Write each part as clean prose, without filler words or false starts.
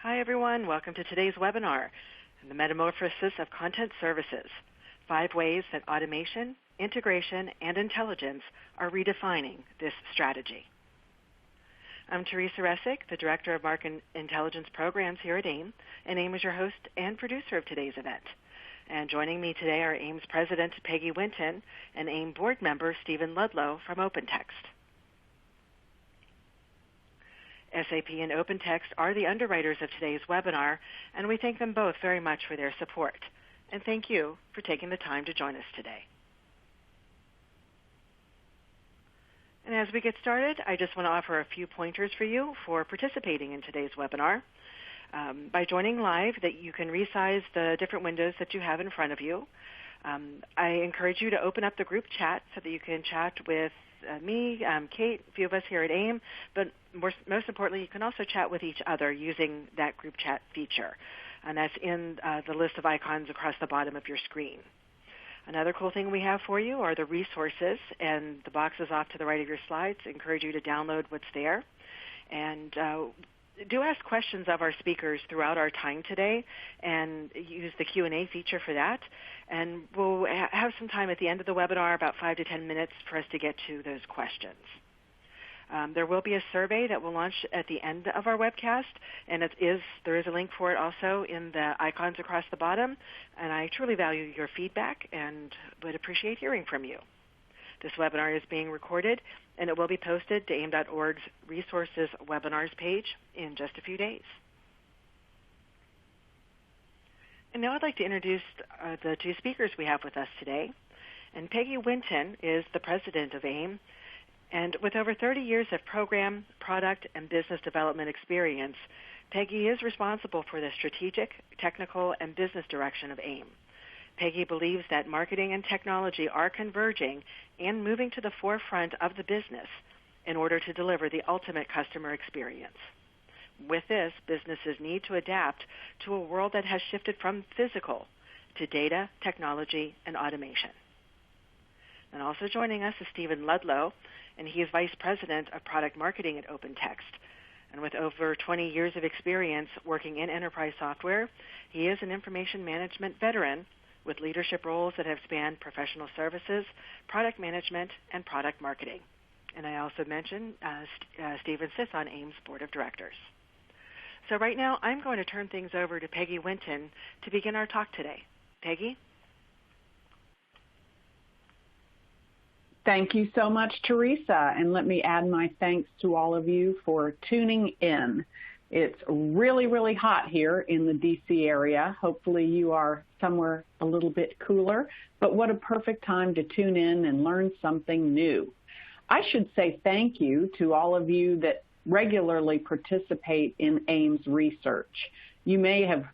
Hi, everyone. Welcome to today's webinar, The Metamorphosis of Content Services, 5 ways that automation, integration, and intelligence are redefining this strategy. I'm Teresa Resick, the Director of Market Intelligence Programs here at AIIM, and AIIM is your host and producer of today's event. And joining me today are AIIM's President, Peggy Winton, and AIIM Board Member, Stephen Ludlow from OpenText. SAP and OpenText are the underwriters of today's webinar, and we thank them both very much for their support. And thank you for taking the time to join us today. And as we get started, I just want to offer a few pointers for you for participating in today's webinar. By joining live, that you can resize the different windows that you have in front of you. I encourage you to open up the group chat so that you can chat with me, Kate, a few of us here at AIIM, but most importantly, you can also chat with each other using that group chat feature, and that's in the list of icons across the bottom of your screen. Another cool thing we have for you are the resources, and the boxes off to the right of your slides. I encourage you to download what's there, and do ask questions of our speakers throughout our time today and use the Q&A feature for that. And we'll have some time at the end of the webinar, about 5 to 10 minutes, for us to get to those questions. There will be a survey that will launch at the end of our webcast, and there is a link for it also in the icons across the bottom. And I truly value your feedback and would appreciate hearing from you. This webinar is being recorded, and it will be posted to AIIM.org's Resources Webinars page in just a few days. And now I'd like to introduce the two speakers we have with us today. And Peggy Winton is the president of AIIM, and with over 30 years of program, product, and business development experience, Peggy is responsible for the strategic, technical, and business direction of AIIM. Peggy believes that marketing and technology are converging and moving to the forefront of the business in order to deliver the ultimate customer experience. With this, businesses need to adapt to a world that has shifted from physical to data, technology, and automation. And also joining us is Stephen Ludlow, and he is Vice President of Product Marketing at OpenText. And with over 20 years of experience working in enterprise software, he is an information management veteran with leadership roles that have spanned professional services, product management, and product marketing. And I also mentioned Stephen sits on AIIM's Board of Directors. So right now, I'm going to turn things over to Peggy Winton to begin our talk today. Peggy? Thank you so much, Teresa, and let me add my thanks to all of you for tuning in. It's really, really hot here in the D.C. area. Hopefully you are somewhere a little bit cooler, but what a perfect time to tune in and learn something new. I should say thank you to all of you that regularly participate in AIIM's research. You may have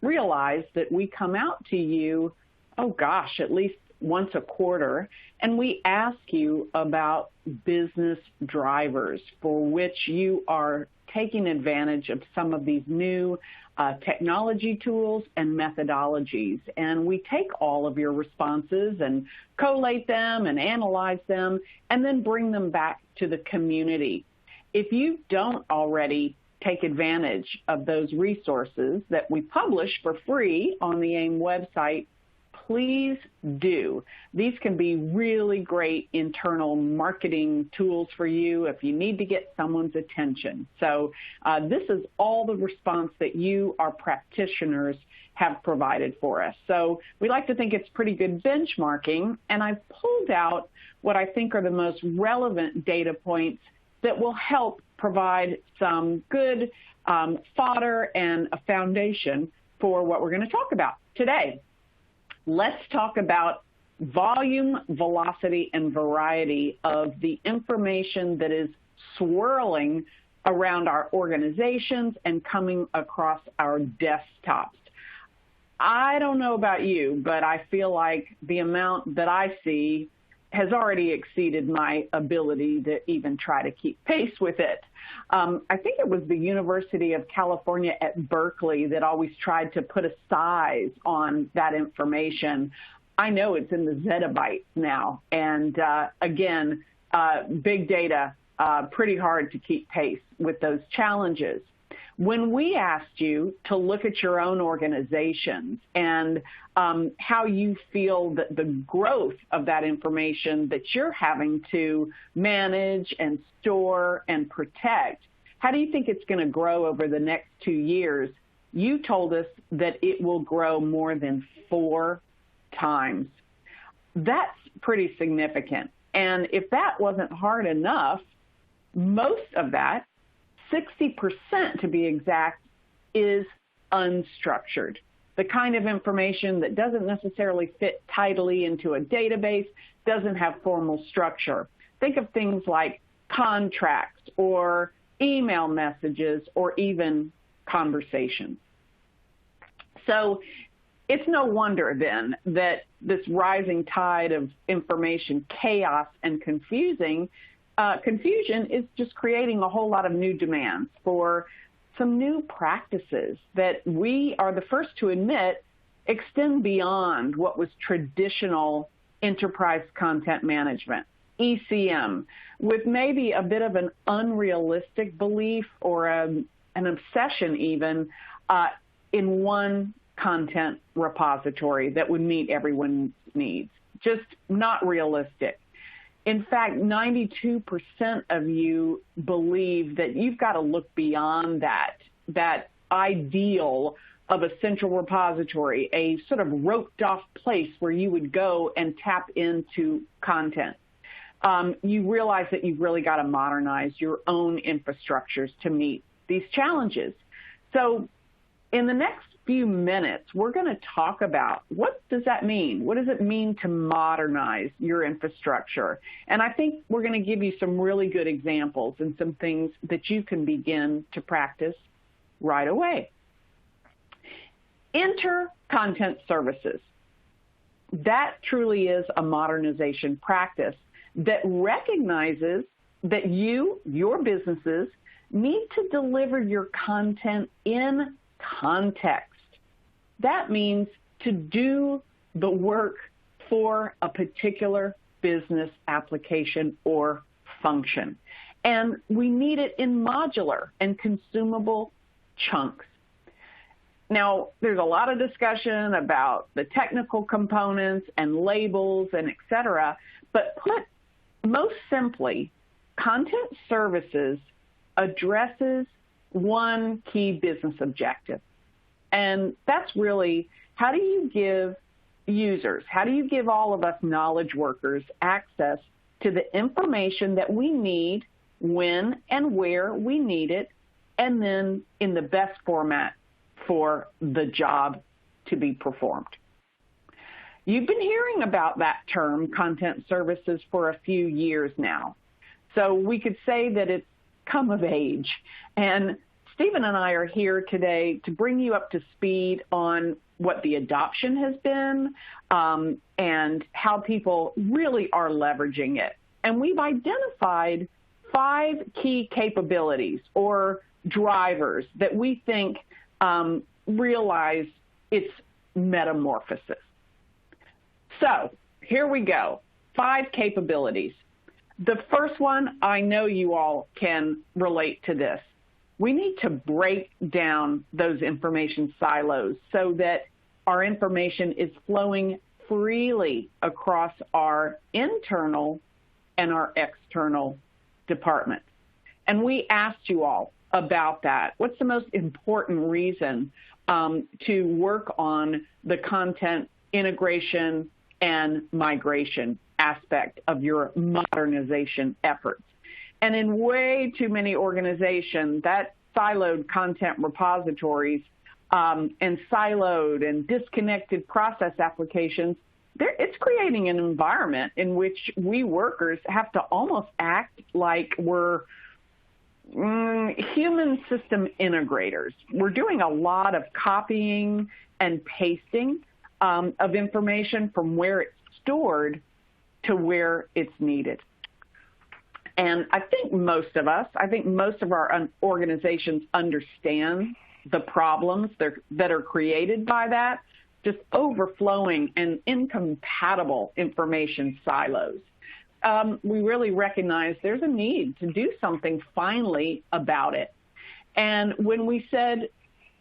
realized that we come out to you, at least once a quarter, and we ask you about business drivers for which you are taking advantage of some of these new technology tools and methodologies. And we take all of your responses and collate them and analyze them and then bring them back to the community. If you don't already take advantage of those resources that we publish for free on the AIIM website, please do. These can be really great internal marketing tools for you if you need to get someone's attention. So this is all the response that you, our practitioners, have provided for us. So we like to think it's pretty good benchmarking, and I've pulled out what I think are the most relevant data points that will help provide some good fodder and a foundation for what we're going to talk about today. Let's talk about volume, velocity, and variety of the information that is swirling around our organizations and coming across our desktops. I don't know about you, but I feel like the amount that I see has already exceeded my ability to even try to keep pace with it. I think it was the University of California at Berkeley that always tried to put a size on that information. I know it's in the zettabytes now. And again, big data, pretty hard to keep pace with those challenges. When we asked you to look at your own organizations and how you feel that the growth of that information that you're having to manage and store and protect, how do you think it's going to grow over the next 2 years? You told us that it will grow more than 4 times. That's pretty significant. And if that wasn't hard enough, most of that, 60% to be exact, is unstructured. The kind of information that doesn't necessarily fit tidily into a database, doesn't have formal structure. Think of things like contracts or email messages or even conversations. So it's no wonder then that this rising tide of information chaos and confusion is just creating a whole lot of new demands for some new practices that we are the first to admit extend beyond what was traditional enterprise content management, ECM, with maybe a bit of an unrealistic belief or an obsession even in one content repository that would meet everyone's needs. Just not realistic. In fact, 92% of you believe that you've got to look beyond that ideal of a central repository, a sort of roped-off place where you would go and tap into content. You realize that you've really got to modernize your own infrastructures to meet these challenges. So in the next few minutes, we're going to talk about what does that mean? What does it mean to modernize your infrastructure? And I think we're going to give you some really good examples and some things that you can begin to practice right away. Enter content services. That truly is a modernization practice that recognizes that your businesses, need to deliver your content in context. That means to do the work for a particular business application or function. And we need it in modular and consumable chunks. Now, there's a lot of discussion about the technical components and labels and et cetera, but put most simply, content services addresses one key business objective. And that's really, how do you give users, how do you give all of us knowledge workers access to the information that we need when and where we need it, and then in the best format for the job to be performed? You've been hearing about that term, content services, for a few years now. So we could say that it's come of age. And Stephen and I are here today to bring you up to speed on what the adoption has been and how people really are leveraging it. And we've identified 5 key capabilities or drivers that we think realize its metamorphosis. So here we go, 5 capabilities. The first one, I know you all can relate to this. We need to break down those information silos so that our information is flowing freely across our internal and our external departments. And we asked you all about that. What's the most important reason to work on the content integration and migration aspect of your modernization efforts? And in way too many organizations, that siloed content repositories and siloed and disconnected process applications, it's creating an environment in which we workers have to almost act like we're human system integrators. We're doing a lot of copying and pasting of information from where it's stored to where it's needed. And I think most of our organizations understand the problems that are created by that, just overflowing and incompatible information silos. We really recognize there's a need to do something finally about it. And when we said,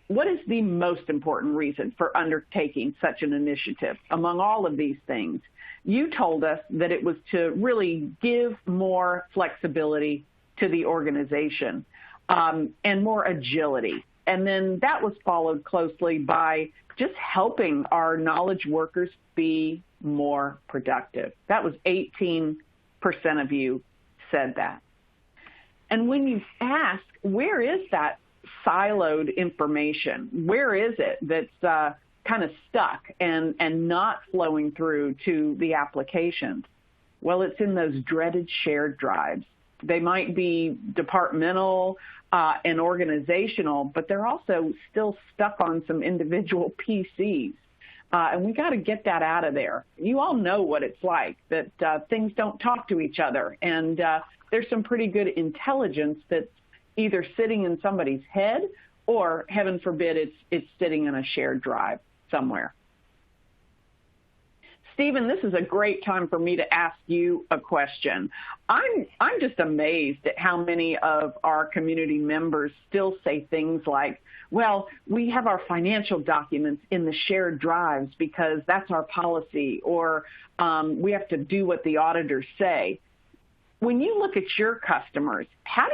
what is the most important reason for undertaking such an initiative among all of these things? You told us that it was to really give more flexibility to the organization and more agility. And then that was followed closely by just helping our knowledge workers be more productive. That was 18% of you said that. And when you ask, where is that siloed information? Where is it that's kind of stuck and not flowing through to the applications? Well, it's in those dreaded shared drives. They might be departmental and organizational, but they're also still stuck on some individual PCs. And we got to get that out of there. You all know what it's like, that things don't talk to each other. And there's some pretty good intelligence that's either sitting in somebody's head or, heaven forbid, it's sitting in a shared drive somewhere. Stephen, this is a great time for me to ask you a question. I'm just amazed at how many of our community members still say things like, well, we have our financial documents in the shared drives because that's our policy, or we have to do what the auditors say. When you look at your customers, how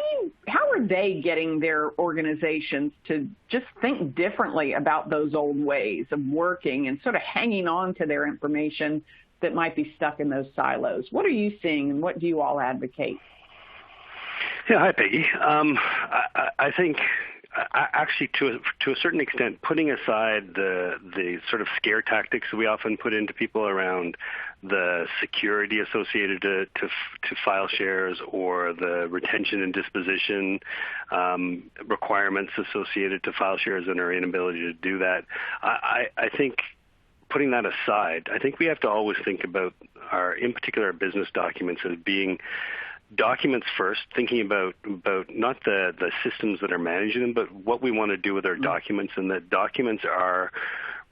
are they getting their organizations to just think differently about those old ways of working and sort of hanging on to their information that might be stuck in those silos? What are you seeing, and what do you all advocate? Yeah, hi, Peggy. I think actually, to a certain extent, putting aside the sort of scare tactics that we often put into people around the security associated to file shares or the retention and disposition requirements associated to file shares and our inability to do that, I think putting that aside, I think we have to always think about in particular, our business documents as being documents first, thinking about not the systems that are managing them, but what we want to do with our documents, and that documents are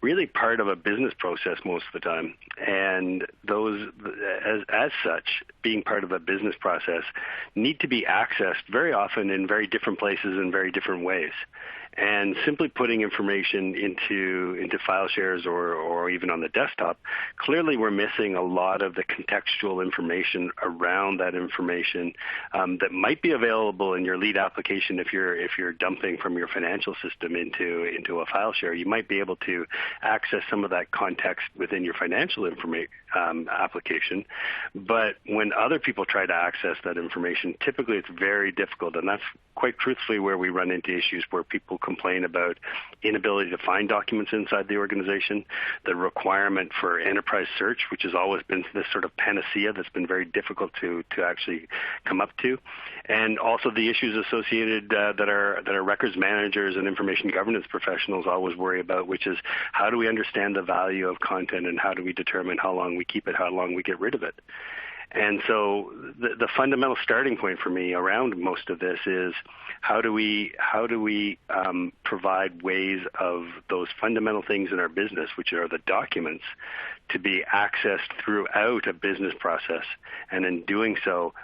really part of a business process most of the time. And those, as such, being part of a business process, need to be accessed very often in very different places in very different ways. And simply putting information into file shares or even on the desktop, clearly we're missing a lot of the contextual information around that information that might be available in your lead application. If you're dumping from your financial system into a file share, you might be able to access some of that context within your financial application. But when other people try to access that information, typically it's very difficult, and that's quite truthfully where we run into issues where people complain about inability to find documents inside the organization, the requirement for enterprise search, which has always been this sort of panacea that's been very difficult to actually come up to, and also the issues associated that our records managers and information governance professionals always worry about, which is how do we understand the value of content and how do we determine how long we keep it, how long we get rid of it. And so the fundamental starting point for me around most of this is how do we provide ways of those fundamental things in our business, which are the documents, to be accessed throughout a business process, and in doing so,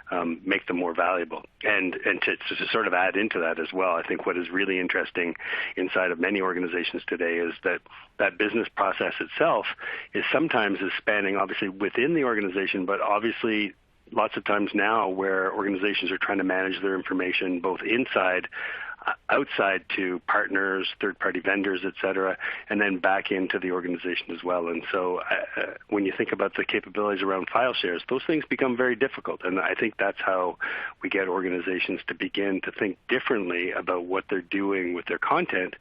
make them more valuable. And to sort of add into that as well, I think what is really interesting inside of many organizations today is that business process itself is sometimes spanning obviously within the organization, but obviously lots of times now where organizations are trying to manage their information both inside, outside to partners, third-party vendors, et cetera, and then back into the organization as well. And so when you think about the capabilities around file shares, those things become very difficult. And I think that's how we get organizations to begin to think differently about what they're doing with their content,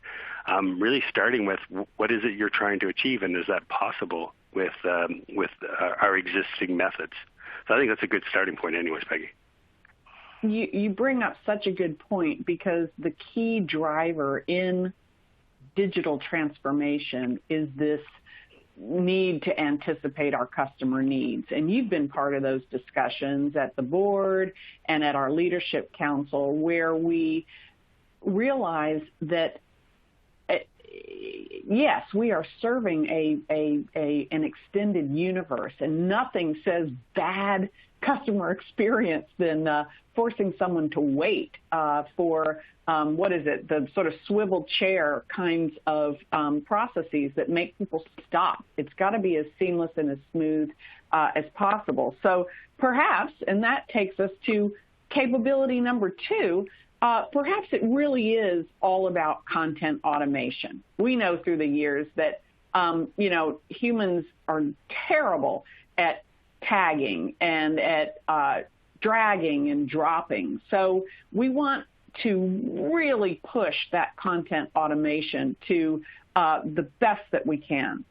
really starting with what is it you're trying to achieve, and is that possible with our existing methods? So I think that's a good starting point anyways, Peggy. You bring up such a good point, because the key driver in digital transformation is this need to anticipate our customer needs. And you've been part of those discussions at the board and at our leadership council, where we realize that yes, we are serving an extended universe, and nothing says bad customer experience than forcing someone to wait for the sort of swivel chair kinds of processes that make people stop. It's got to be as seamless and as smooth as possible. So perhaps, and that takes us to capability number 2, perhaps it really is all about content automation. We know through the years that, humans are terrible at tagging and at dragging and dropping. So we want to really push that content automation to the best that we can.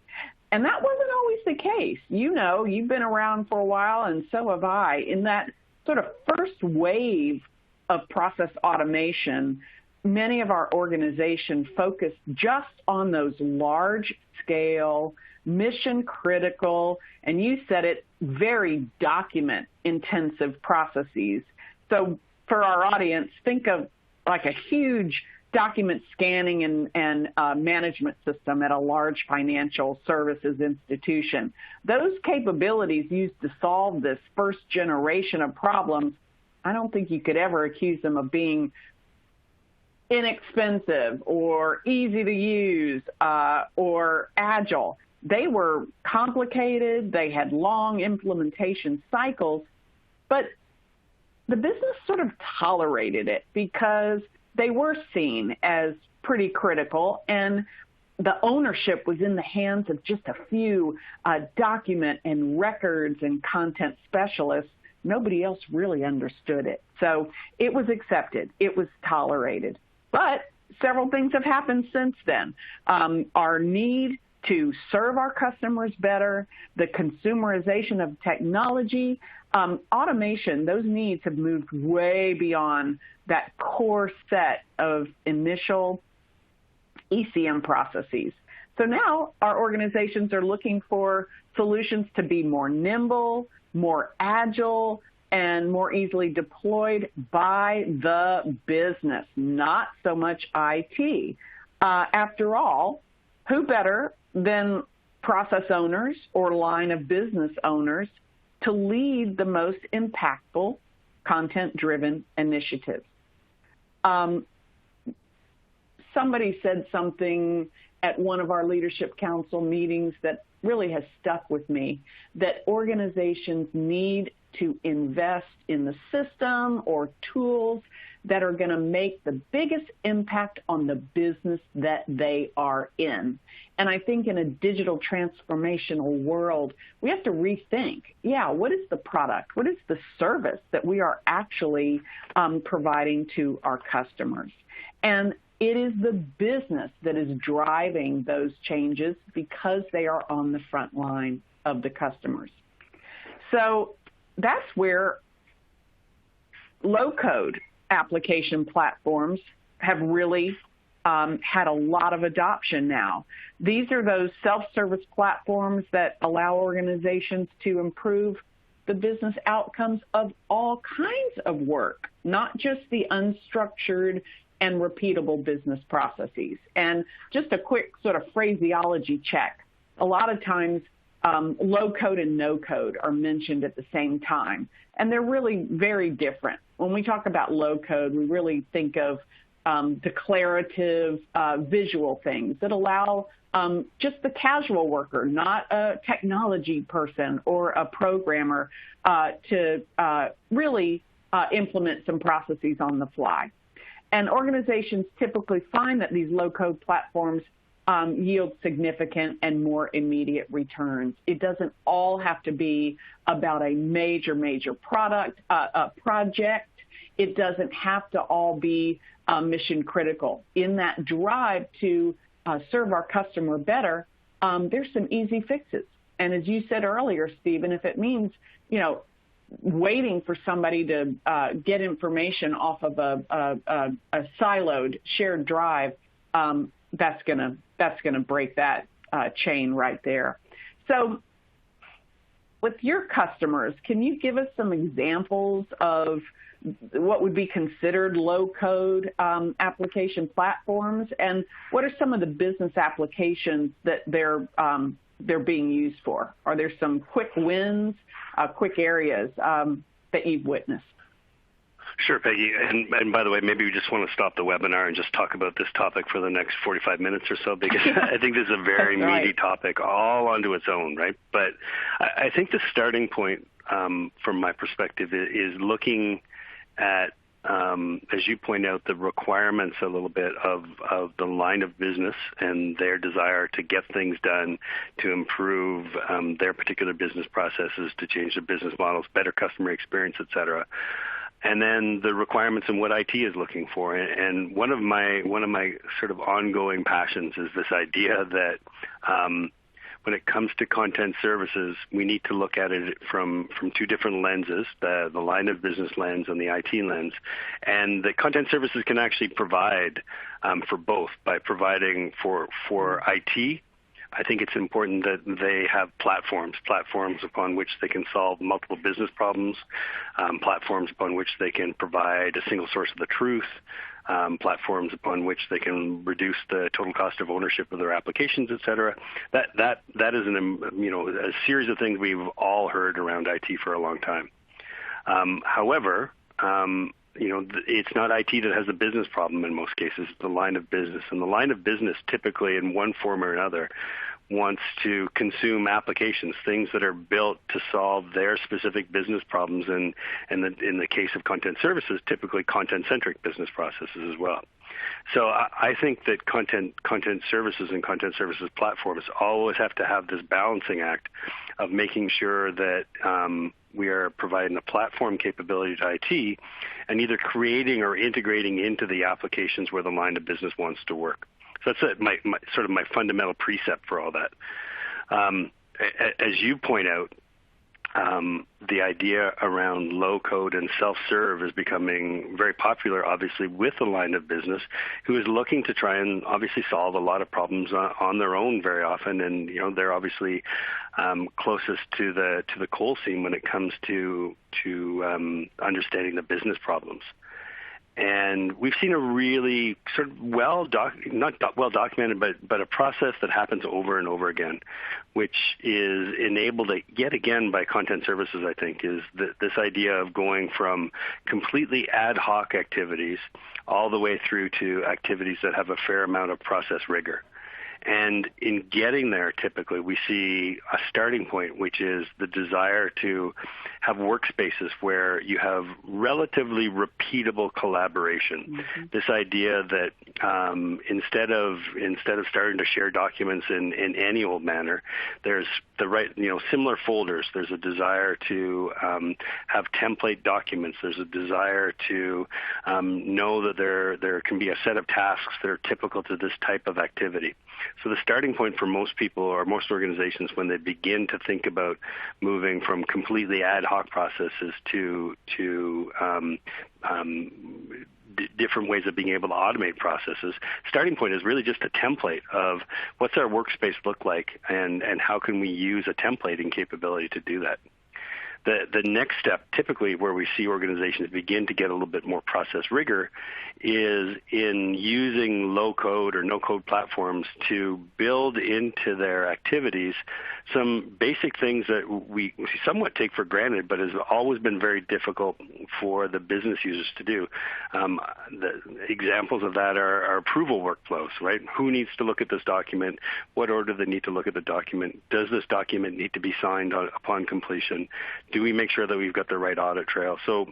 And that wasn't always the case. You've been around for a while, and so have I. In that sort of first wave of process automation, many of our organizations focused just on those large-scale, mission-critical, and you said it, very document-intensive processes. So for our audience, think of like a huge document scanning and management system at a large financial services institution. Those capabilities used to solve this first generation of problems, I don't think you could ever accuse them of being inexpensive or easy to use or agile. They were complicated, they had long implementation cycles, but the business sort of tolerated it because they were seen as pretty critical, and the ownership was in the hands of just a few document and records and content specialists. Nobody else really understood it. So it was accepted. It was tolerated. But several things have happened since then. Our need to serve our customers better, the consumerization of technology, automation, those needs have moved way beyond that core set of initial ECM processes. So now our organizations are looking for solutions to be more nimble, more agile, and more easily deployed by the business, not so much IT. After all, who better than process owners or line of business owners to lead the most impactful content-driven initiatives? Somebody said something at one of our Leadership Council meetings that really has stuck with me, that organizations need to invest in the system or tools that are going to make the biggest impact on the business that they are in. And I think in a digital transformational world, we have to rethink, what is the product? What is the service that we are actually providing to our customers? And it is the business that is driving those changes because they are on the front line of the customers. So that's where low-code application platforms have really had a lot of adoption now. These are those self-service platforms that allow organizations to improve the business outcomes of all kinds of work, not just the unstructured and repeatable business processes. And just a quick sort of phraseology check. A lot of times, low-code and no-code are mentioned at the same time, and they're really very different. When we talk about low-code, we really think of declarative visual things that allow just the casual worker, not a technology person or a programmer, to really implement some processes on the fly. And organizations typically find that these low-code platforms yield significant and more immediate returns. It doesn't all have to be about a major project. It doesn't have to all be mission critical. In that drive to serve our customer better, there's some easy fixes. And as you said earlier, Stephen, if it means, waiting for somebody to get information off of a siloed shared drive, that's gonna break that chain right there. So with your customers, can you give us some examples of what would be considered low-code application platforms, and what are some of the business applications that they're being used for? Are there some quick wins, quick areas that you've witnessed? Sure, Peggy. And by the way, maybe we just want to stop the webinar and just talk about this topic for the next 45 minutes or so, because I think this is a very meaty topic all onto its own, right? But I think the starting point from my perspective is looking at, as you point out, the requirements a little bit of the line of business and their desire to get things done, to improve their particular business processes, to change their business models, better customer experience, et cetera. And then the requirements and what IT is looking for. And one of my sort of ongoing passions is this idea that when it comes to content services, we need to look at it from two different lenses, the line of business lens and the IT lens. And the content services can actually provide for both by providing for IT. I think it's important that they have platforms upon which they can solve multiple business problems, platforms upon which they can provide a single source of the truth, platforms upon which they can reduce the total cost of ownership of their applications, et cetera. That is a series of things we've all heard around IT for a long time. However, it's not IT that has a business problem in most cases. It's the line of business. And the line of business typically in one form or another wants to consume applications, things that are built to solve their specific business problems. And in the case of content services, typically content-centric business processes as well. So I think that content services and content services platforms always have to have this balancing act of making sure that we are providing the platform capability to IT and either creating or integrating into the applications where the line of business wants to work. So that's my fundamental precept for all that. As you point out, the idea around low-code and self-serve is becoming very popular, obviously, with the line of business, who is looking to try and obviously solve a lot of problems on their own very often, and they're obviously closest to the coal seam when it comes to understanding the business problems. And we've seen a really sort of not well documented, but a process that happens over and over again, which is enabled yet again by content services, I think, is this idea of going from completely ad hoc activities all the way through to activities that have a fair amount of process rigor. And in getting there, typically, we see a starting point, which is the desire to have workspaces where you have relatively repeatable collaboration. Mm-hmm. This idea that instead of starting to share documents in any old manner, there's the right, similar folders. There's a desire to have template documents. There's a desire to know that there can be a set of tasks that are typical to this type of activity. So the starting point for most people or most organizations when they begin to think about moving from completely ad hoc processes to different ways of being able to automate processes, starting point is really just a template of what's our workspace look like and how can we use a templating capability to do that. The next step, typically where we see organizations begin to get a little bit more process rigor, is in using low-code or no-code platforms to build into their activities some basic things that we somewhat take for granted, but has always been very difficult for the business users to do. The examples of that are approval workflows, right? Who needs to look at this document? What order do they need to look at the document? Does this document need to be signed upon completion? Do we make sure that we've got the right audit trail? So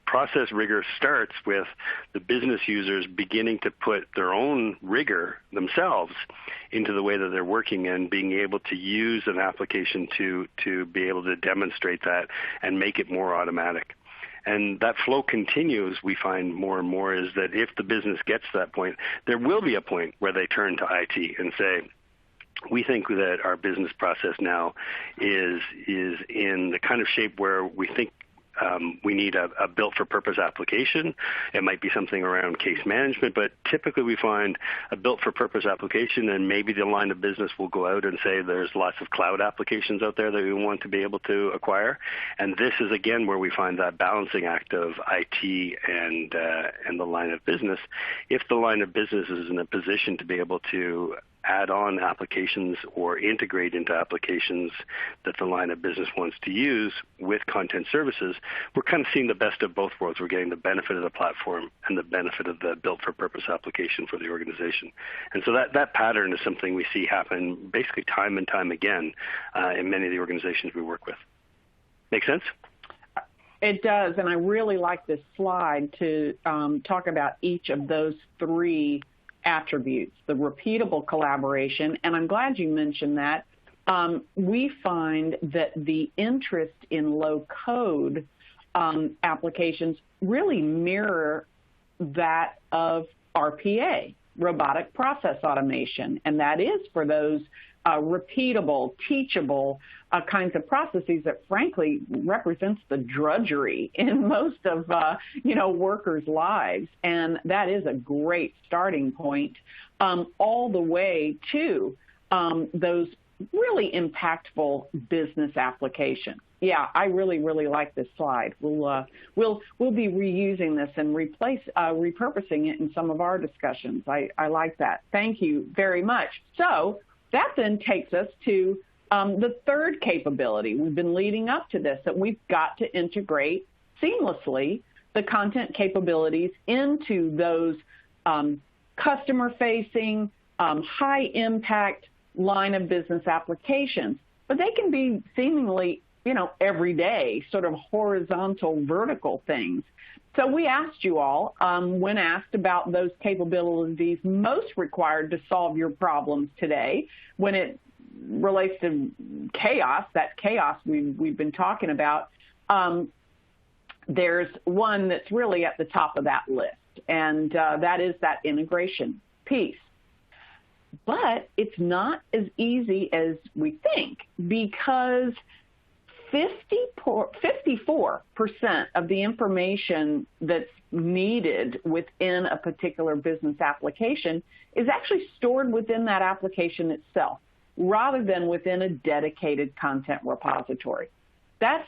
process rigor starts with the business users beginning to put their own rigor themselves into the way that they're working and being able to use an application to be able to demonstrate that and make it more automatic. And that flow continues, we find more and more, is that if the business gets to that point, there will be a point where they turn to IT and say, we think that our business process now is in the kind of shape where we think we need a built-for-purpose application. It might be something around case management, but typically we find a built-for-purpose application, and maybe the line of business will go out and say there's lots of cloud applications out there that we want to be able to acquire. And this is, again, where we find that balancing act of IT and the line of business. If the line of business is in a position to be able to add on applications or integrate into applications that the line of business wants to use with content services, we're kind of seeing the best of both worlds. We're getting the benefit of the platform and the benefit of the built-for-purpose application for the organization. And so that pattern is something we see happen basically time and time again in many of the organizations we work with. Make sense? It does, and I really like this slide to talk about each of those three attributes, the repeatable collaboration, and I'm glad you mentioned that. We find that the interest in low-code applications really mirror that of RPA, robotic process automation, and that is for those repeatable, teachable kinds of processes that, frankly, represents the drudgery in most of workers' lives, and that is a great starting point, all the way to those really impactful business applications. Yeah, I really, really like this slide. We'll be reusing this and repurposing it in some of our discussions. I like that. Thank you very much. So that then takes us to the third capability. We've been leading up to this, that we've got to integrate seamlessly the content capabilities into those customer-facing, high-impact line of business applications. But they can be seemingly, everyday, sort of horizontal, vertical things. So we asked you all, when asked about those capabilities most required to solve your problems today, when it relates to chaos, that chaos we've been talking about, there's one that's really at the top of that list, and that is that integration piece. But it's not as easy as we think, because 54% of the information that's needed within a particular business application is actually stored within that application itself, rather than within a dedicated content repository. That's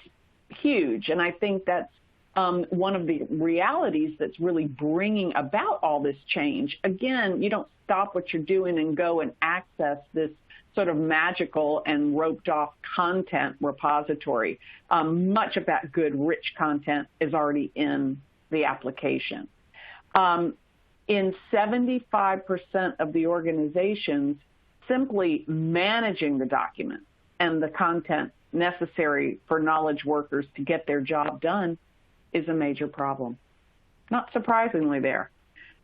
huge, and I think that's one of the realities that's really bringing about all this change. Again, you don't stop what you're doing and go and access this sort of magical and roped-off content repository. Much of that good, rich content is already in the application. In 75% of the organizations, simply managing the document and the content necessary for knowledge workers to get their job done is a major problem. Not surprisingly there.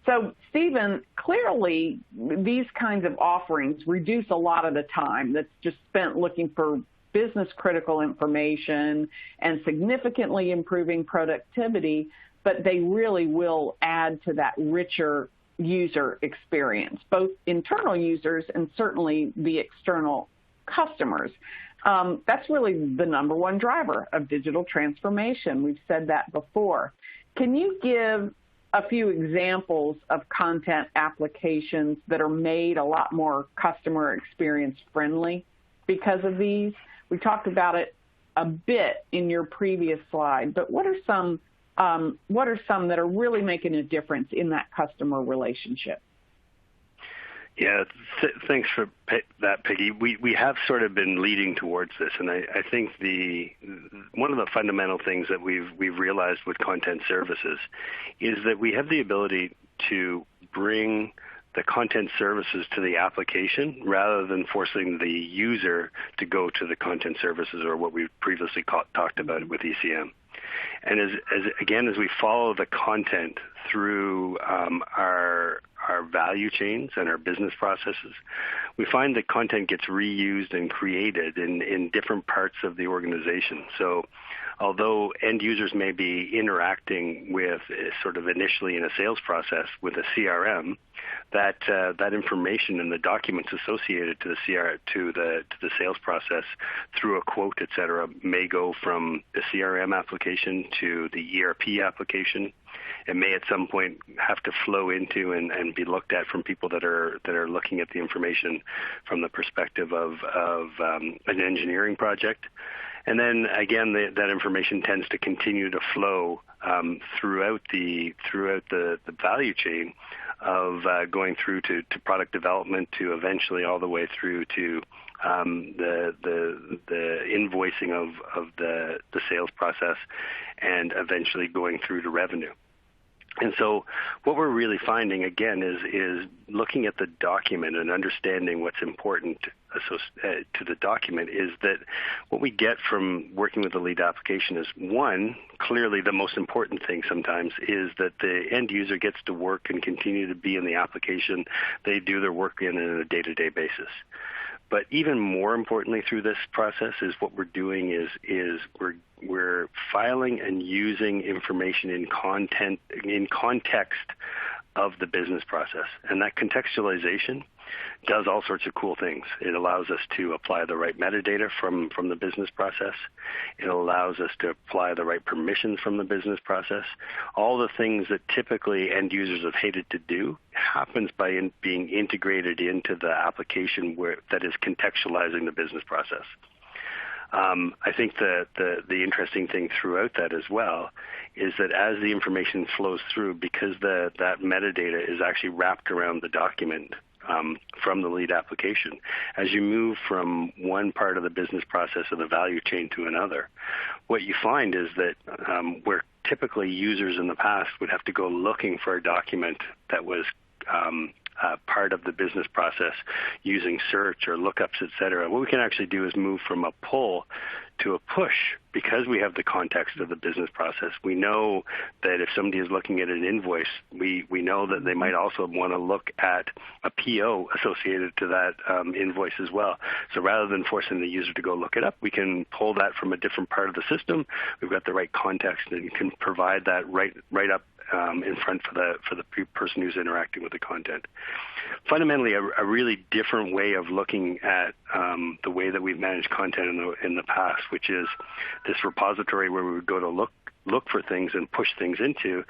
So, Stephen, clearly these kinds of offerings reduce a lot of the time that's just spent looking for business-critical information and significantly improving productivity, but they really will add to that richer user experience, both internal users and certainly the external customers. That's really the number one driver of digital transformation. We've said that before. Can you give a few examples of content applications that are made a lot more customer experience friendly because of these? We talked about it a bit in your previous slide, but what are some that are really making a difference in that customer relationship? Yeah, thanks for that, Peggy. We have sort of been leading towards this, and I think one of the fundamental things that we've realized with content services is that we have the ability to bring the content services to the application rather than forcing the user to go to the content services, or what we've previously talked about with ECM. And as we follow the content through our value chains and our business processes, we find that content gets reused and created in different parts of the organization. So although end users may be interacting with sort of initially in a sales process with a CRM, that information and the documents associated to the sales process through a quote, et cetera, may go from the CRM application to the ERP application. It may at some point have to flow into and be looked at from people that are looking at the information from the perspective of an engineering project. And then again, that information tends to continue to flow throughout the value chain of going through to product development, to eventually all the way through to the invoicing of the sales process, and eventually going through to revenue. And so what we're really finding, again, is looking at the document and understanding what's important to the document, is that what we get from working with the lead application is, one, clearly the most important thing sometimes is that the end user gets to work and continue to be in the application they do their work in on a day-to-day basis. But even more importantly through this process is what we're doing is we're filing and using information in context of the business process. And that contextualization does all sorts of cool things. It allows us to apply the right metadata from the business process. It allows us to apply the right permissions from the business process. All the things that typically end users have hated to do happens by being integrated into the application that is contextualizing the business process. I think the interesting thing throughout that as well is that as the information flows through, because that metadata is actually wrapped around the document from the lead application, as you move from one part of the business process of the value chain to another, what you find is that where typically users in the past would have to go looking for a document that was part of the business process using search or lookups, et cetera, what we can actually do is move from a pull to a push. Because we have the context of the business process, we know that if somebody is looking at an invoice, we know that they might also want to look at a PO associated to that invoice as well. So rather than forcing the user to go look it up, we can pull that from a different part of the system. We've got the right context and can provide that right up in front for the person who's interacting with the content. Fundamentally, a really different way of looking at the way that we've managed content in the past, which is this repository where we would go to look for things and push things into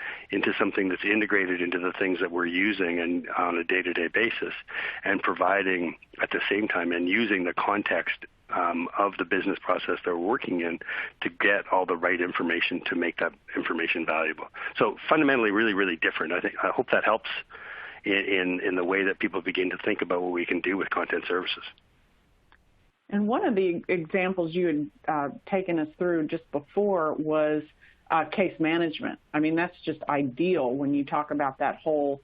something that's integrated into the things that we're using and on a day-to-day basis, and providing at the same time and using the context of the business process they're working in to get all the right information to make that information valuable. So fundamentally, really, really different. I hope that helps in the way that people begin to think about what we can do with content services. And one of the examples you had taken us through just before was case management. I mean, that's just ideal when you talk about that whole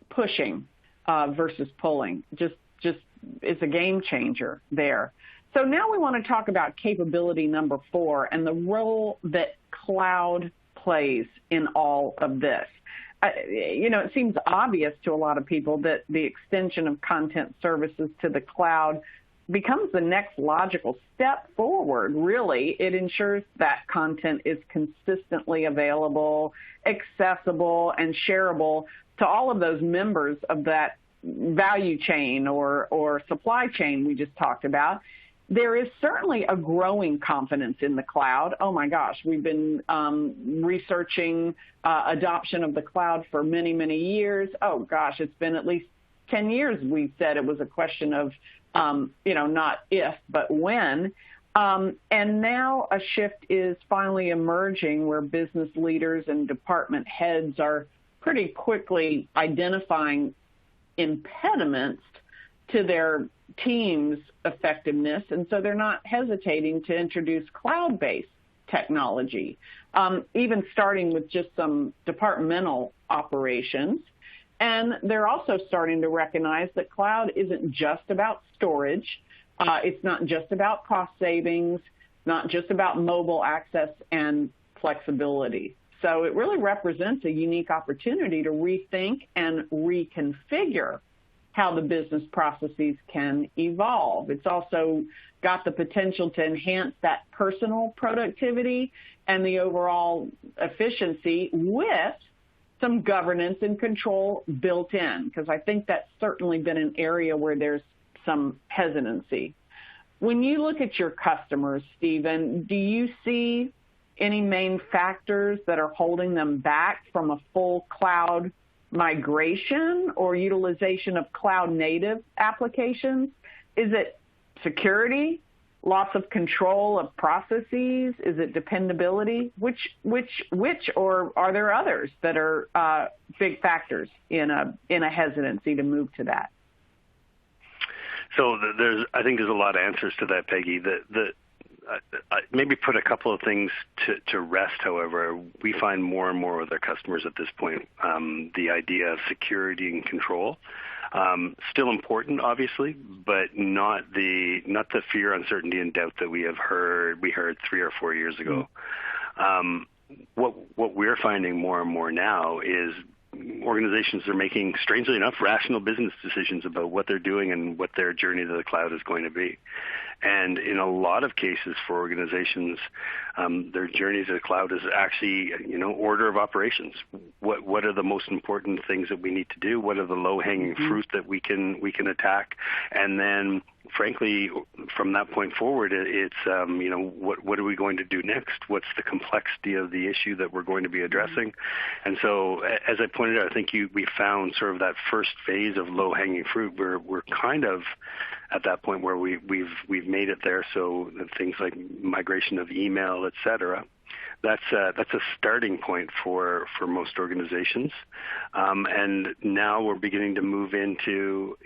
pushing versus pulling. Just it's a game changer there. So now we want to talk about capability number 4 and the role that cloud plays in all of this. It seems obvious to a lot of people that the extension of content services to the cloud becomes the next logical step forward, really. It ensures that content is consistently available, accessible, and shareable to all of those members of that value chain or supply chain we just talked about. There is certainly a growing confidence in the cloud. Oh my gosh, we've been researching adoption of the cloud for many, many years. Oh gosh, it's been at least 10 years we said it was a question of, not if, but when. And now a shift is finally emerging where business leaders and department heads are pretty quickly identifying impediments to their team's effectiveness, and so they're not hesitating to introduce cloud-based technology, even starting with just some departmental operations. And they're also starting to recognize that cloud isn't just about storage. It's not just about cost savings, not just about mobile access and flexibility. So it really represents a unique opportunity to rethink and reconfigure how the business processes can evolve. It's also got the potential to enhance that personal productivity and the overall efficiency with some governance and control built in, because I think that's certainly been an area where there's some hesitancy. When you look at your customers, Stephen, do you see any main factors that are holding them back from a full cloud migration or utilization of cloud-native applications? Is it security, loss of control of processes? Is it dependability? Which, or are there others that are big factors in a hesitancy to move to that? So I think there's a lot of answers to that, Peggy. Maybe put a couple of things to rest, however. We find more and more with our customers at this point, the idea of security and control. Still important, obviously, but not the fear, uncertainty, and doubt that we heard 3 or 4 years ago. What we're finding more and more now is organizations are making, strangely enough, rational business decisions about what they're doing and what their journey to the cloud is going to be. And in a lot of cases for organizations, their journey to the cloud is actually, order of operations. What are the most important things that we need to do? What are the low-hanging fruit that we can attack? And then, frankly, from that point forward, it's what are we going to do next? What's the complexity of the issue that we're going to be addressing? And so, as I pointed out, I think we found sort of that first phase of low-hanging fruit. We're kind of at that point where we've made it there. So things like migration of email, et cetera, that's a starting point for most organizations. And now we're beginning to move into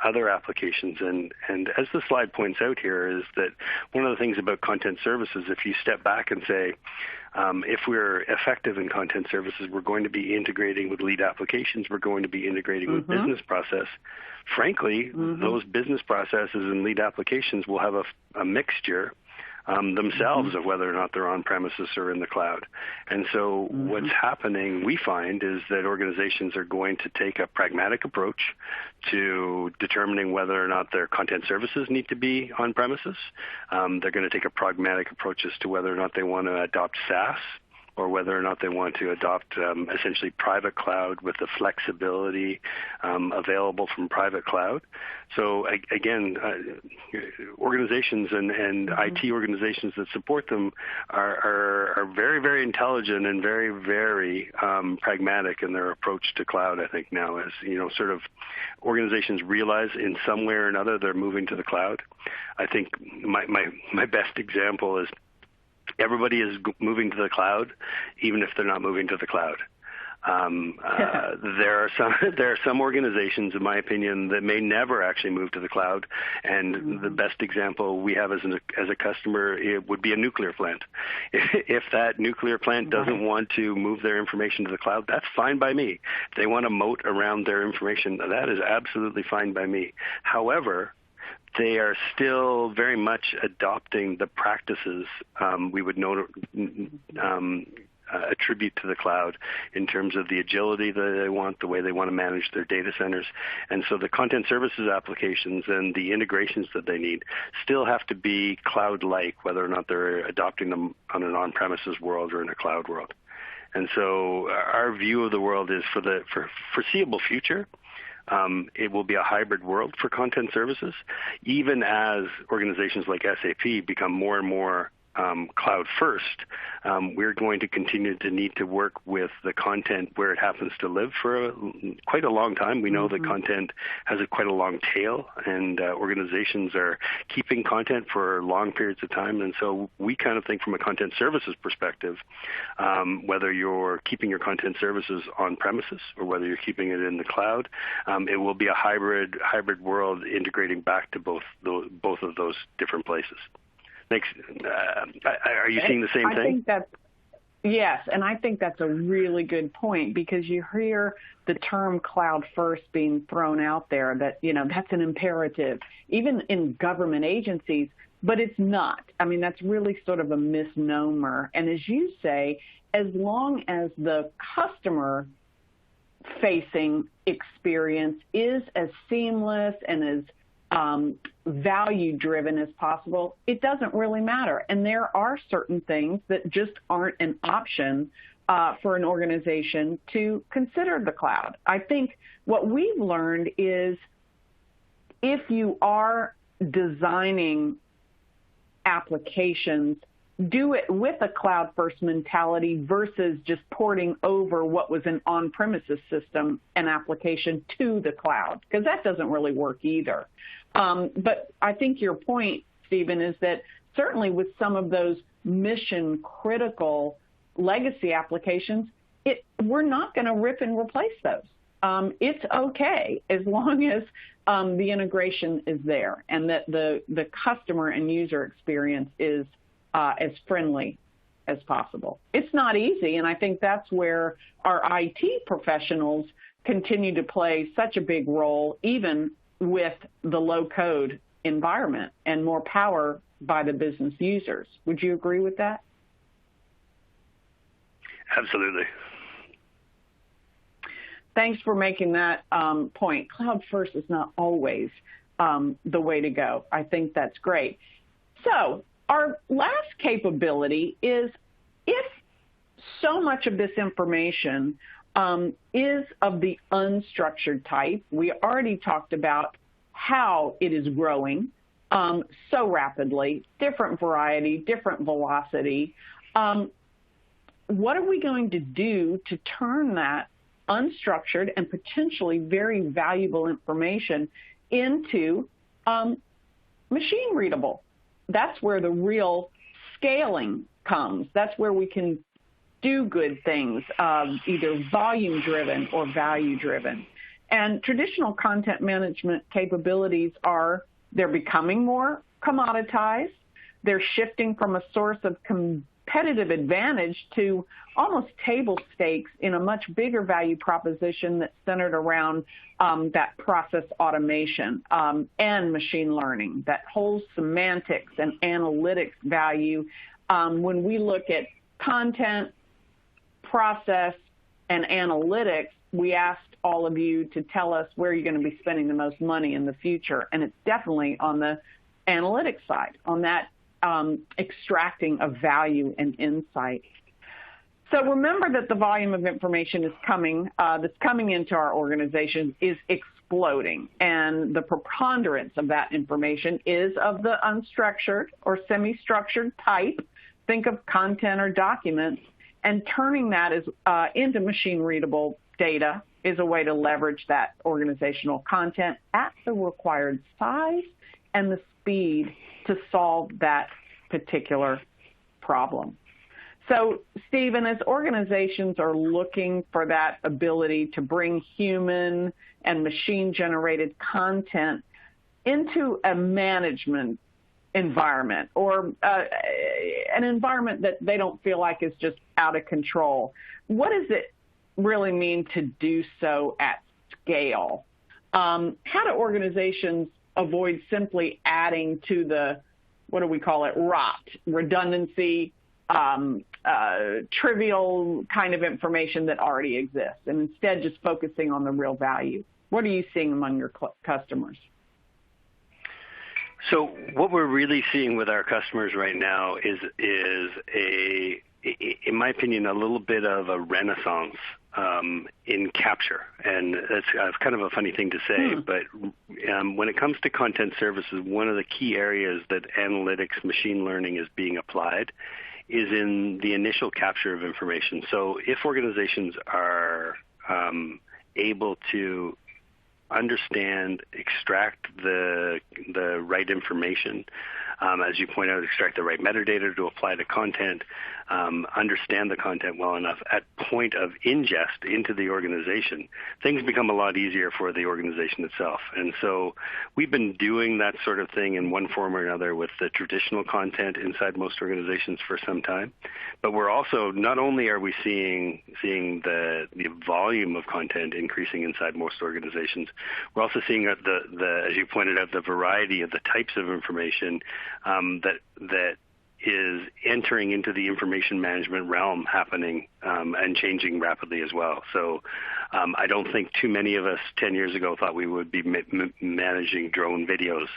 other applications. And as the slide points out here is that one of the things about content services, if you step back and say, if we're effective in content services, we're going to be integrating with lead applications, we're going to be integrating with business process. Frankly, those business processes and lead applications will have a mixture themselves of whether or not they're on premises or in the cloud. And so what's happening, we find, is that organizations are going to take a pragmatic approach to determining whether or not their content services need to be on premises. They're going to take a pragmatic approach as to whether or not they want to adopt SaaS, or whether or not they want to adopt essentially private cloud with the flexibility available from private cloud. So again, organizations and IT organizations that support them are very, very intelligent and very, very pragmatic in their approach to cloud, I think now, as sort of organizations realize in some way or another they're moving to the cloud. I think my best example is everybody is moving to the cloud, even if they're not moving to the cloud. There are some organizations, in my opinion, that may never actually move to the cloud. And the best example we have as a customer, it would be a nuclear plant. If that nuclear plant doesn't want to move their information to the cloud, that's fine by me. If they want to moat around their information, that is absolutely fine by me. However, they are still very much adopting the practices we would attribute to the cloud in terms of the agility that they want, the way they want to manage their data centers. And so the content services applications and the integrations that they need still have to be cloud-like, whether or not they're adopting them on an on-premises world or in a cloud world. And so our view of the world is for the foreseeable future, it will be a hybrid world for content services, even as organizations like SAP become more and more cloud first. We're going to continue to need to work with the content where it happens to live for quite a long time. We know that content has quite a long tail, and organizations are keeping content for long periods of time. And so we kind of think from a content services perspective, whether you're keeping your content services on premises or whether you're keeping it in the cloud, it will be a hybrid world integrating back to both of those different places. Are you seeing the same thing? I think yes, and I think that's a really good point, because you hear the term cloud first being thrown out there, that, that's an imperative, even in government agencies, but it's not. I mean, that's really sort of a misnomer. And as you say, as long as the customer-facing experience is as seamless and as value-driven as possible, it doesn't really matter. And there are certain things that just aren't an option for an organization to consider the cloud. I think what we've learned is if you are designing applications, do it with a cloud-first mentality versus just porting over what was an on-premises system and application to the cloud, because that doesn't really work either. But I think your point, Stephen, is that certainly with some of those mission-critical legacy applications, we're not going to rip and replace those. It's okay as long as the integration is there and that the customer and user experience is as friendly as possible. It's not easy, and I think that's where our IT professionals continue to play such a big role, even with the low-code environment and more power by the business users. Would you agree with that? Absolutely. Thanks for making that point. Cloud first is not always the way to go. I think that's great. So our last capability is if so much of this information is of the unstructured type, we already talked about how it is growing so rapidly, different variety, different velocity. What are we going to do to turn that unstructured and potentially very valuable information into machine readable? That's where the real scaling comes. That's where we can do good things, either volume-driven or value-driven. And traditional content management capabilities they're becoming more commoditized. They're shifting from a source of competitive advantage to almost table stakes in a much bigger value proposition that's centered around that process automation and machine learning, that whole semantics and analytics value. When we look at content, process, and analytics, we asked all of you to tell us where you're going to be spending the most money in the future, and it's definitely on the analytics side, on that extracting of value and insight. So remember that the volume of information that's coming into our organization is exploding, and the preponderance of that information is of the unstructured or semi-structured type. Think of content or documents, and turning that into machine-readable data is a way to leverage that organizational content at the required size and the speed to solve that particular problem. So, Stephen, as organizations are looking for that ability to bring human and machine-generated content into a management environment or an environment that they don't feel like is just out of control, what does it really mean to do so at scale? How do organizations avoid simply adding to the, what do we call it, rot, redundancy, trivial kind of information that already exists, and instead just focusing on the real value? What are you seeing among your customers? So what we're really seeing with our customers right now is in my opinion, a little bit of a renaissance in capture. And that's kind of a funny thing to say, but when it comes to content services, one of the key areas that analytics, machine learning is being applied is in the initial capture of information. So if organizations are able to understand, extract the right information, as you point out, extract the right metadata to apply to content, understand the content well enough at point of ingest into the organization, things become a lot easier for the organization itself. And so we've been doing that sort of thing in one form or another with the traditional content inside most organizations for some time. But we're also, not only are we seeing the volume of content increasing inside most organizations, we're also seeing the as you pointed out, the variety of the types of information that is entering into the information management realm happening and changing rapidly as well. So I don't think too many of us 10 years ago thought we would be managing drone videos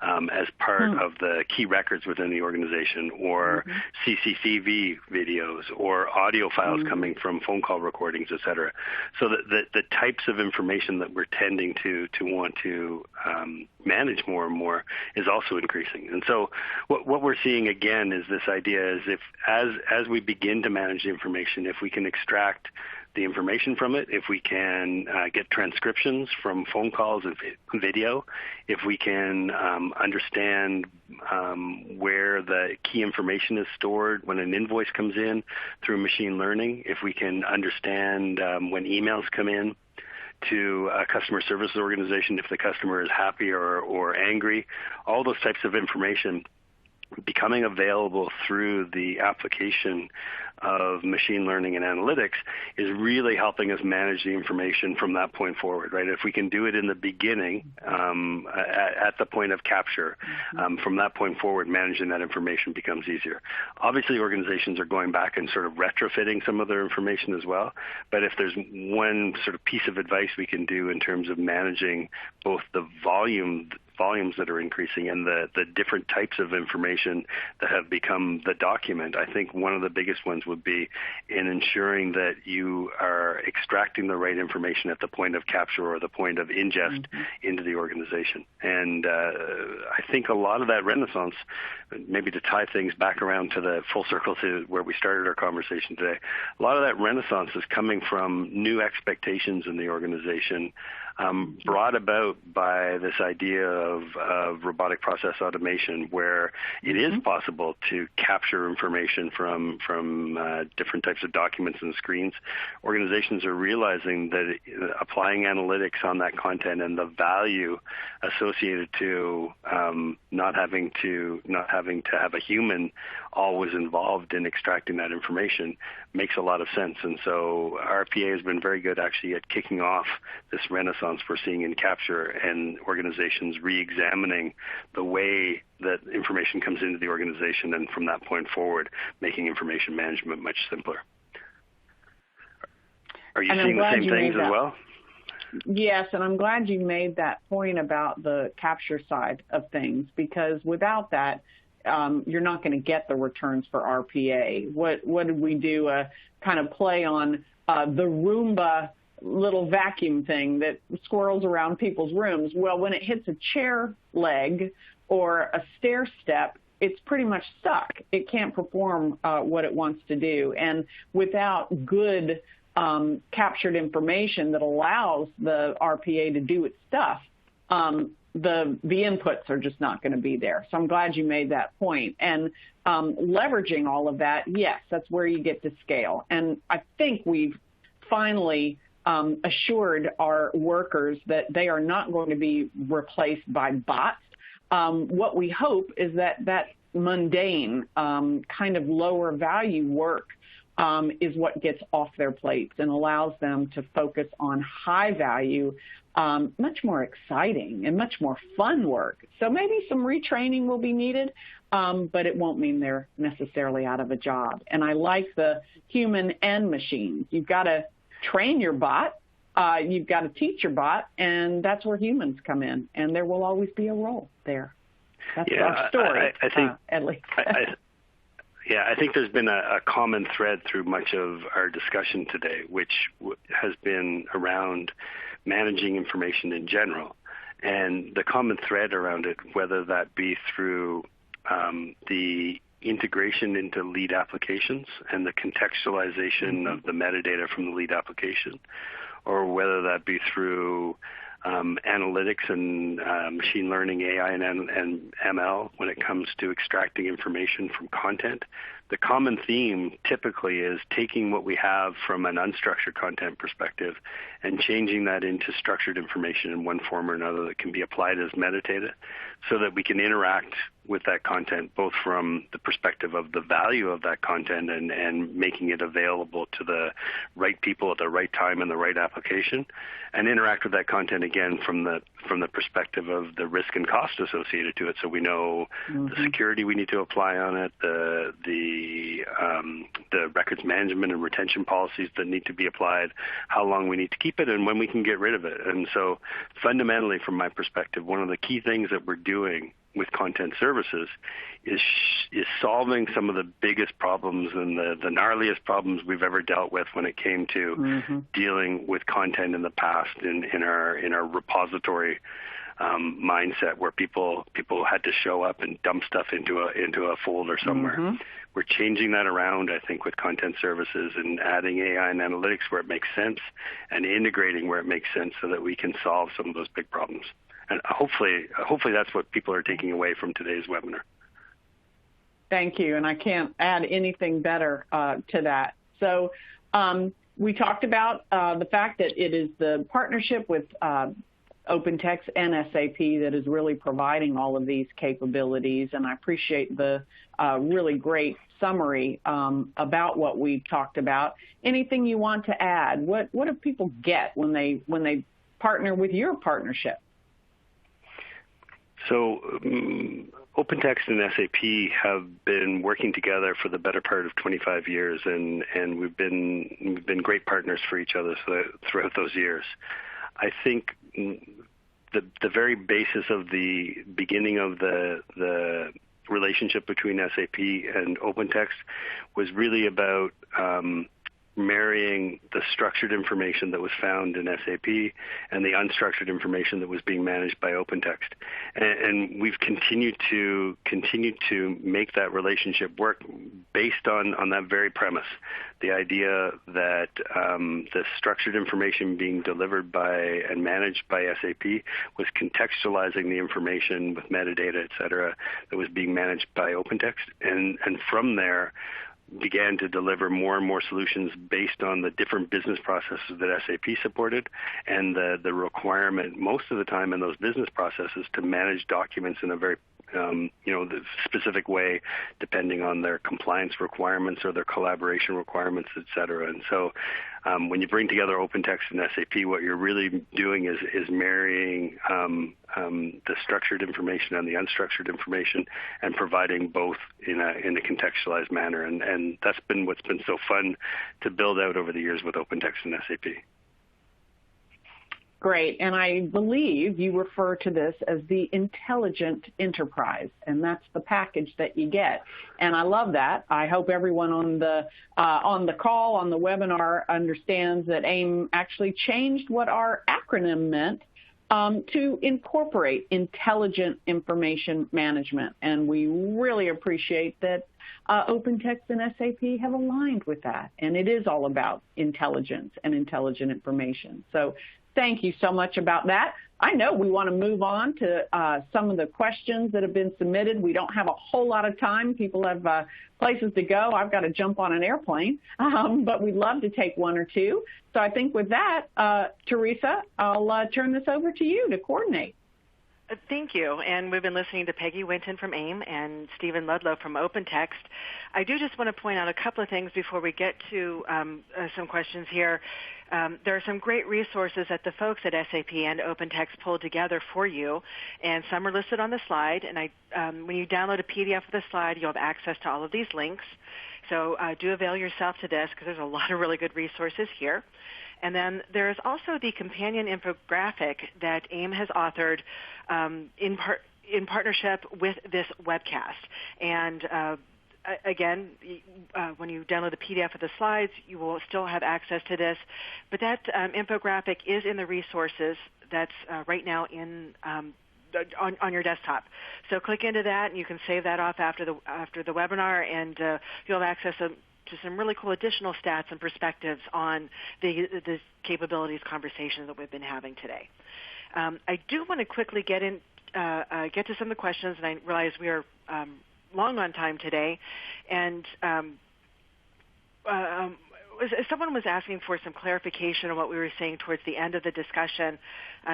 as part of the key records within the organization, or CCTV videos, or audio files coming from phone call recordings, et cetera. So the types of information that we're tending to want to manage more and more is also increasing. And so what we're seeing again is this idea is as we begin to manage the information, if we can extract the information from it, if we can get transcriptions from phone calls and video, if we can understand where the key information is stored when an invoice comes in through machine learning, if we can understand when emails come in to a customer service organization, if the customer is happy or angry, all those types of information becoming available through the application of machine learning and analytics is really helping us manage the information from that point forward, right? If we can do it in the beginning, at the point of capture, from that point forward, managing that information becomes easier. Obviously, organizations are going back and sort of retrofitting some of their information as well, but if there's one sort of piece of advice we can do in terms of managing both the volumes that are increasing and the different types of information that have become the document, I think one of the biggest ones would be in ensuring that you are extracting the right information at the point of capture or the point of ingest into the organization. And I think a lot of that renaissance, maybe to tie things back around to the full circle to where we started our conversation today, a lot of that renaissance is coming from new expectations in the organization, brought about by this idea of robotic process automation, where it is possible to capture information from different types of documents and screens. Organizations are realizing that applying analytics on that content and the value associated to not having to have a human always involved in extracting that information makes a lot of sense. And so RPA has been very good actually at kicking off this renaissance we're seeing in capture, and organizations re-examining the way that information comes into the organization, and from that point forward, making information management much simpler. Are you seeing the same things as well? Yes, and I'm glad you made that point about the capture side of things, because without that, you're not going to get the returns for RPA. What did we do? Kind of play on the Roomba little vacuum thing that swirls around people's rooms. Well, when it hits a chair leg or a stair step, it's pretty much stuck. It can't perform what it wants to do. And without good captured information that allows the RPA to do its stuff, the inputs are just not going to be there. So I'm glad you made that point. And leveraging all of that, yes, that's where you get to scale. And I think we've finally assured our workers that they are not going to be replaced by bots. What we hope is that mundane kind of lower value work is what gets off their plates and allows them to focus on high value, much more exciting and much more fun work. So maybe some retraining will be needed, but it won't mean they're necessarily out of a job. And I like the human and machines. You've got to train your bot, you've got to teach your bot, and that's where humans come in, and there will always be a role there. That's our story, I think, at least. I think there's been a common thread through much of our discussion today, which has been around managing information in general. And the common thread around it, whether that be through the integration into lead applications and the contextualization of the metadata from the lead application, or whether that be through analytics and machine learning, AI and ML when it comes to extracting information from content. The common theme typically is taking what we have from an unstructured content perspective and changing that into structured information in one form or another that can be applied as metadata, so that we can interact with that content, both from the perspective of the value of that content and making it available to the right people at the right time in the right application, and interact with that content again from the perspective of the risk and cost associated to it, so we know the security we need to apply on it, the records management and retention policies that need to be applied, how long we need to keep it, and when we can get rid of it. And so fundamentally, from my perspective, one of the key things that we're doing with content services is solving some of the biggest problems and the gnarliest problems we've ever dealt with when it came to dealing with content in the past in our repository mindset, where people had to show up and dump stuff into a folder somewhere. We're changing that around, I think, with content services and adding AI and analytics where it makes sense and integrating where it makes sense so that we can solve some of those big problems. And hopefully that's what people are taking away from today's webinar. Thank you, and I can't add anything better to that. So we talked about the fact that it is the partnership with OpenText and SAP that is really providing all of these capabilities, and I appreciate the really great summary about what we've talked about. Anything you want to add? What do people get when they partner with your partnership? So OpenText and SAP have been working together for the better part of 25 years, and we've been great partners for each other throughout those years. I think the very basis of the beginning of the relationship between SAP and OpenText was really about marrying the structured information that was found in SAP and the unstructured information that was being managed by OpenText. And we've continued to make that relationship work based on that very premise, the idea that the structured information being delivered by and managed by SAP was contextualizing the information with metadata, et cetera, that was being managed by OpenText. And from there, began to deliver more and more solutions based on the different business processes that SAP supported and the requirement most of the time in those business processes to manage documents in a very the specific way, depending on their compliance requirements or their collaboration requirements, et cetera. And so when you bring together OpenText and SAP, what you're really doing is marrying the structured information and the unstructured information and providing both in a contextualized manner. And that's been what's been so fun to build out over the years with OpenText and SAP. Great, and I believe you refer to this as the intelligent enterprise, and that's the package that you get. And I love that. I hope everyone on the call, on the webinar, understands that AIIM actually changed what our acronym meant to incorporate intelligent information management. And we really appreciate that OpenText and SAP have aligned with that. And it is all about intelligence and intelligent information. So thank you so much about that. I know we want to move on to some of the questions that have been submitted. We don't have a whole lot of time. People have places to go. I've got to jump on an airplane, but we'd love to take one or two. So I think with that, Teresa, I'll turn this over to you to coordinate. Thank you. And we've been listening to Peggy Winton from AIIM and Stephen Ludlow from OpenText. I do just want to point out a couple of things before we get to some questions here. There are some great resources that the folks at SAP and OpenText pulled together for you, and some are listed on the slide. And when you download a PDF of the slide, you'll have access to all of these links. So do avail yourself to this because there's a lot of really good resources here. And then there is also the companion infographic that AIIM has authored in partnership with this webcast. And again, when you download the PDF of the slides, you will still have access to this. But that infographic is in the resources that's right now on your desktop. So click into that, and you can save that off after the webinar, and you'll have access to some really cool additional stats and perspectives on the capabilities conversation that we've been having today. I do want to quickly get to some of the questions, and I realize we are long on time today. And someone was asking for some clarification on what we were saying towards the end of the discussion.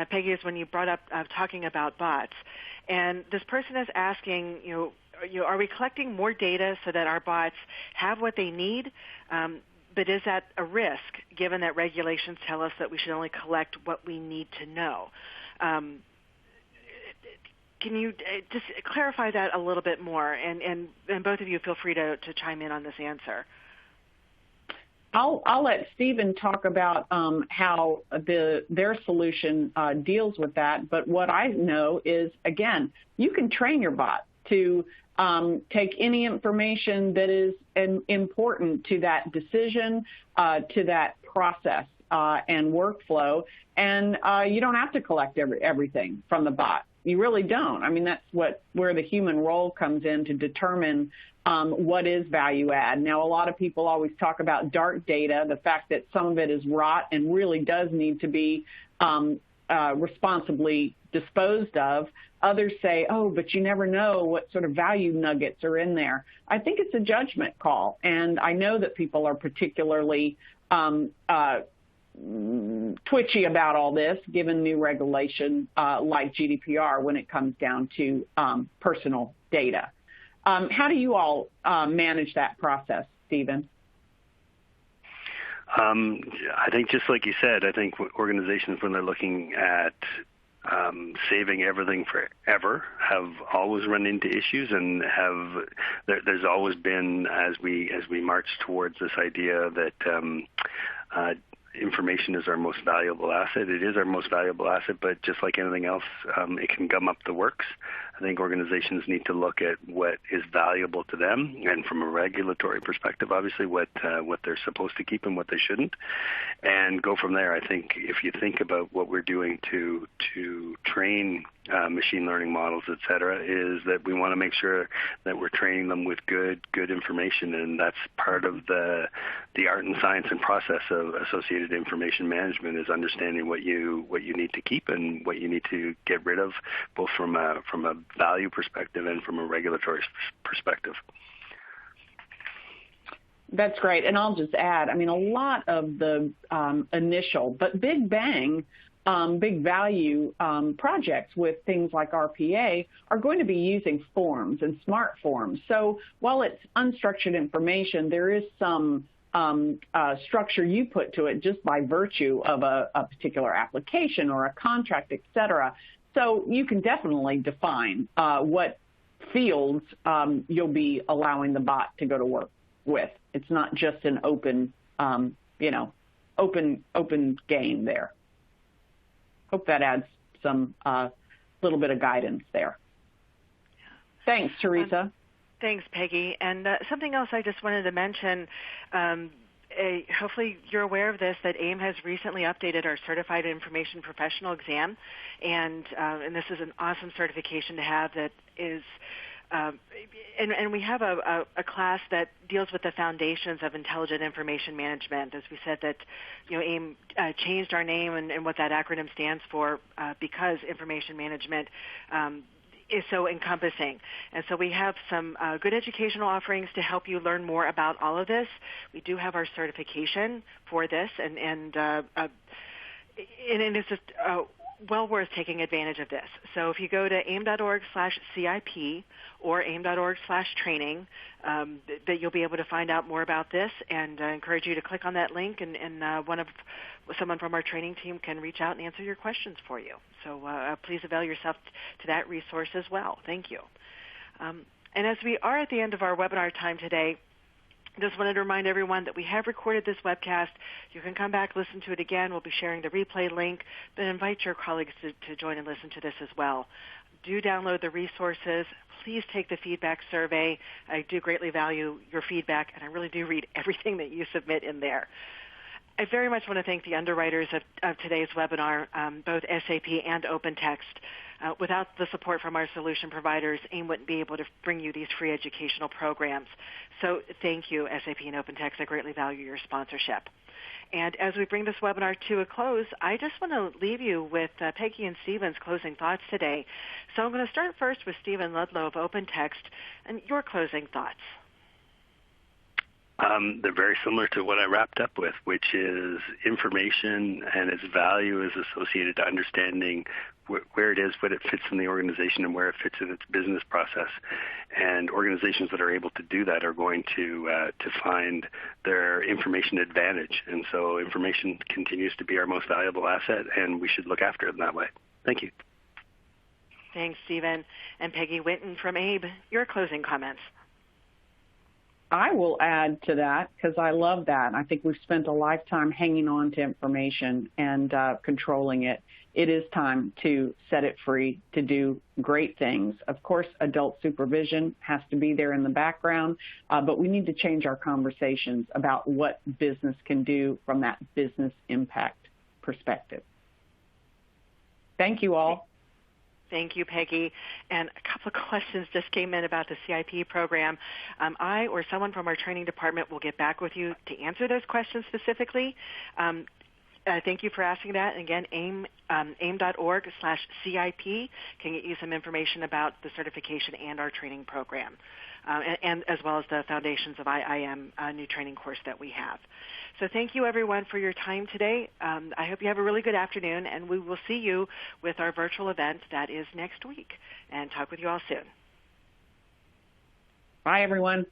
Peggy, is when you brought up talking about bots. And this person is asking, are we collecting more data so that our bots have what they need? But is that a risk, given that regulations tell us that we should only collect what we need to know? Can you just clarify that a little bit more? And both of you feel free to chime in on this answer. I'll let Stephen talk about how their solution deals with that. But what I know is, again, you can train your bot to take any information that is important to that decision, to that process and workflow, and you don't have to collect everything from the bot. You really don't. I mean, that's where the human role comes in to determine what is value add. Now, a lot of people always talk about dark data, the fact that some of it is rot and really does need to be responsibly disposed of. Others say, oh, but you never know what sort of value nuggets are in there. I think it's a judgment call, and I know that people are particularly twitchy about all this, given new regulation like GDPR when it comes down to personal data. How do you all manage that process, Stephen? I think just like you said, I think organizations, when they're looking at saving everything forever, have always run into issues, and there's always been, as we march towards this idea that information is our most valuable asset. It is our most valuable asset, but just like anything else, it can gum up the works. I think organizations need to look at what is valuable to them, and from a regulatory perspective, obviously, what they're supposed to keep and what they shouldn't, and go from there. I think if you think about what we're doing to train machine learning models, et cetera, is that we want to make sure that we're training them with good information, and that's part of the art and science and process of associated information management, is understanding what you need to keep and what you need to get rid of, both from a value perspective and from a regulatory perspective. That's great. And I'll just add, I mean, a lot of the initial but big bang, big value projects with things like RPA are going to be using forms and smart forms. So while it's unstructured information, there is some structure you put to it just by virtue of a particular application or a contract, et cetera. So you can definitely define what fields you'll be allowing the bot to go to work with. It's not just an open game there. Hope that adds some little bit of guidance there. Thanks, Teresa. Thanks, Peggy. And something else I just wanted to mention, hopefully you're aware of this, that AIIM has recently updated our Certified Information Professional exam, and this is an awesome certification to have that is, and we have a class that deals with the foundations of intelligent information management. As we said, that AIIM changed our name and what that acronym stands for because information management is so encompassing. And so we have some good educational offerings to help you learn more about all of this. We do have our certification for this, and it's just well worth taking advantage of this. So if you go to AIIM.org/CIP or AIIM.org/training, that you'll be able to find out more about this, and I encourage you to click on that link, and someone from our training team can reach out and answer your questions for you. So please avail yourself to that resource as well. Thank you. And as we are at the end of our webinar time today, just wanted to remind everyone that we have recorded this webcast. You can come back, listen to it again. We'll be sharing the replay link, but invite your colleagues to join and listen to this as well. Do download the resources. Please take the feedback survey. I do greatly value your feedback, and I really do read everything that you submit in there. I very much want to thank the underwriters of today's webinar, both SAP and OpenText. Without the support from our solution providers, AIIM wouldn't be able to bring you these free educational programs. So thank you, SAP and OpenText. I greatly value your sponsorship. And as we bring this webinar to a close, I just want to leave you with Peggy and Stephen's closing thoughts today. So I'm going to start first with Stephen Ludlow of OpenText, and your closing thoughts. They're very similar to what I wrapped up with, which is information and its value is associated to understanding where it is, what it fits in the organization, and where it fits in its business process. And organizations that are able to do that are going to find their information advantage. And so information continues to be our most valuable asset, and we should look after it in that way. Thank you. Thanks, Stephen. And Peggy Winton from AIIM, your closing comments. I will add to that because I love that. I think we've spent a lifetime hanging on to information and controlling it. It is time to set it free to do great things. Of course, adult supervision has to be there in the background, but we need to change our conversations about what business can do from that business impact perspective. Thank you all. Thank you, Peggy. And a couple of questions just came in about the CIP program. I or someone from our training department will get back with you to answer those questions specifically. Thank you for asking that. And again, AIIM.org/CIP can get you some information about the certification and our training program, and as well as the Foundations of AIIM new training course that we have. So thank you, everyone, for your time today. I hope you have a really good afternoon, and we will see you with our virtual event that is next week, and talk with you all soon. Bye, everyone.